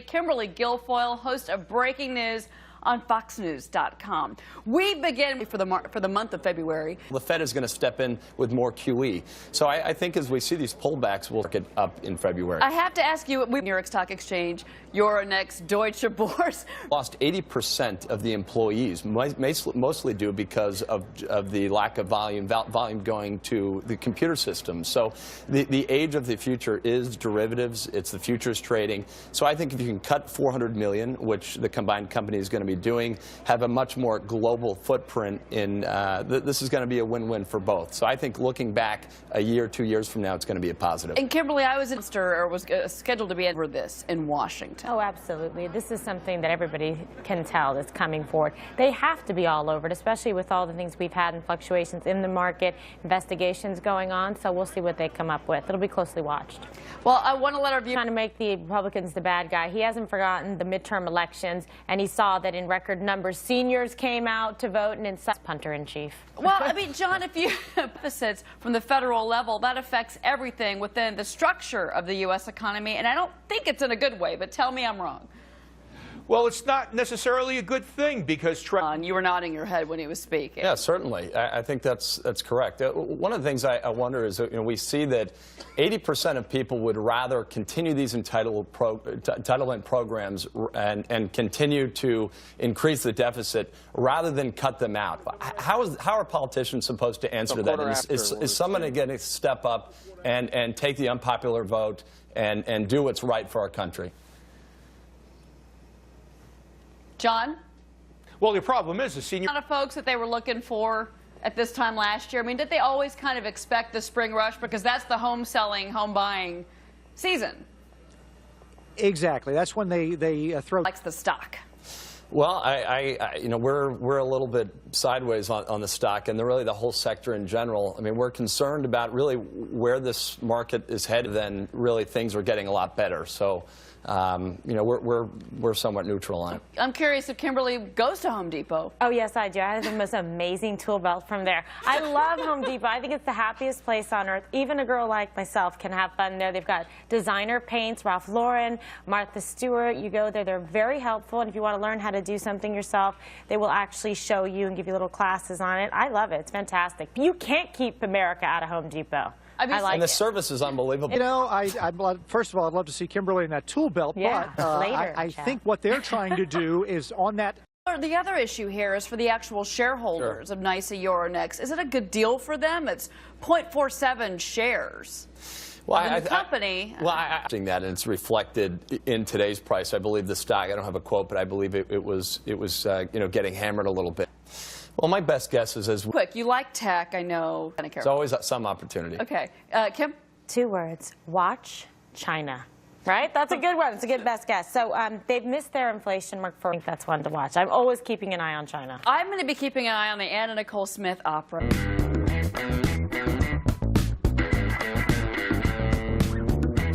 Kimberly Guilfoyle, host of Breaking News on FoxNews.com. We begin for the month of February. The Fed is going to step in with more QE. So I think as we see these pullbacks, we'll get up in February. I have to ask you, New York Stock Exchange, Euronext, Deutsche Börse. Lost 80% of the employees, mostly due because of the lack of volume going to the computer system. So the age of the future is derivatives. It's the futures trading. So I think if you can cut 400 million, which the combined company is going to be doing, have a much more global footprint in this is going to be a win-win for both. So I think looking back a year, 2 years from now, it's going to be a positive. And Kimberly, I was scheduled to be over this in Washington. Oh, absolutely. This is something that everybody can tell that's coming forward. They have to be all over it, especially with all the things we've had and fluctuations in the market, investigations going on. So we'll see what they come up with. It'll be closely watched. Well, I want to let our viewers trying to make the Republicans the bad guy. He hasn't forgotten the midterm elections, and he saw that in record numbers, seniors came out to vote, and in punter-in-chief. Well, I mean, John, if you have deficits from the federal level, that affects everything within the structure of the U.S. economy, and I don't think it's in a good way, but tell me I'm wrong. Well, it's not necessarily a good thing because you were nodding your head when he was speaking. Yeah, certainly. I think that's correct. One of the things I wonder is, we see that 80% of people would rather continue these entitlement programs and continue to increase the deficit rather than cut them out. How are politicians supposed to answer that? Is someone going to step up and take the unpopular vote and do what's right for our country? John? Well, the problem is the senior... A lot of folks that they were looking for at this time last year. I mean, did they always kind of expect the spring rush? Because that's the home selling, home buying season. Exactly. That's when they throw... Likes the stock. Well, we're a little bit sideways on the stock and really the whole sector in general. I mean, we're concerned about really where this market is headed, then really things are getting a lot better. So, we're somewhat neutral on it. I'm curious if Kimberly goes to Home Depot. Oh, yes, I do. I have the most amazing tool belt from there. I love Home Depot. I think it's the happiest place on earth. Even a girl like myself can have fun there. They've got designer paints, Ralph Lauren, Martha Stewart. You go there, they're very helpful. And if you want to learn how to do something yourself, they will actually show you and give you little classes on it. I love it. It's fantastic. You can't keep America out of Home Depot. And the service is unbelievable. You know, first of all, I'd love to see Kimberly in that tool belt, yeah, but later, I think what they're trying to do is on that. The other issue here is for the actual shareholders of NYSE Euronext. Is it a good deal for them? It's 0.47 shares. Well, the company. I'm seeing that, and it's reflected in today's price. I believe the stock. I don't have a quote, but I believe it was getting hammered a little bit. Well, my best guess is quick. You like tech, I know. It's always some opportunity. Okay, Kim. 2 words: watch China. Right? That's a good one. It's a good best guess. So they've missed their inflation mark. I think that's one to watch. I'm always keeping an eye on China. I'm going to be keeping an eye on the Anna Nicole Smith opera.